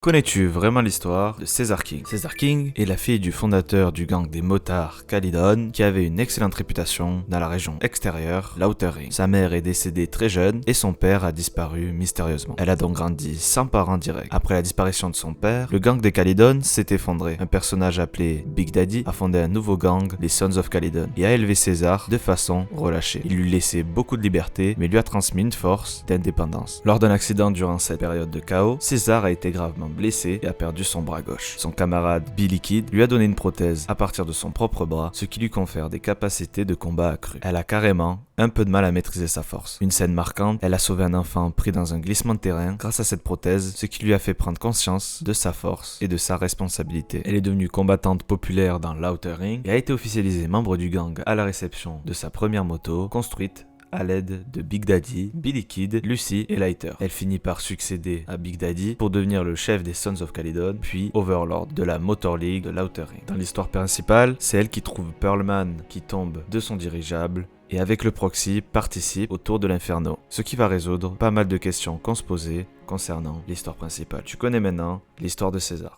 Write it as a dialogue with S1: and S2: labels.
S1: Connais-tu vraiment l'histoire de César King? César King est la fille du fondateur du gang des motards Caledon qui avait une excellente réputation dans la région extérieure, l'Outer Ring. Sa mère est décédée très jeune et son père a disparu mystérieusement. Elle a donc grandi sans parents directs. Après la disparition de son père, le gang des Caledon s'est effondré. Un personnage appelé Big Daddy a fondé un nouveau gang, les Sons of Caledon, et a élevé César de façon relâchée. Il lui laissait beaucoup de liberté, mais lui a transmis une force d'indépendance. Lors d'un accident durant cette période de chaos, César a été gravement blessé et a perdu son bras gauche. Son camarade Billy Kid lui a donné une prothèse à partir de son propre bras, ce qui lui confère des capacités de combat accrues. Elle a carrément un peu de mal à maîtriser sa force. Une scène marquante, elle a sauvé un enfant pris dans un glissement de terrain grâce à cette prothèse, ce qui lui a fait prendre conscience de sa force et de sa responsabilité. Elle est devenue combattante populaire dans l'Outer Ring et a été officialisée membre du gang à la réception de sa première moto, construite à l'aide de Big Daddy, Billy Kid, Lucy et Lighter. Elle finit par succéder à Big Daddy pour devenir le chef des Sons of Caledon, puis Overlord de la Motor League de l'Outer Ring. Dans l'histoire principale, c'est elle qui trouve Pearlman qui tombe de son dirigeable et avec le proxy participe au tour de l'Inferno, ce qui va résoudre pas mal de questions qu'on se posait concernant l'histoire principale. Tu connais maintenant l'histoire de César.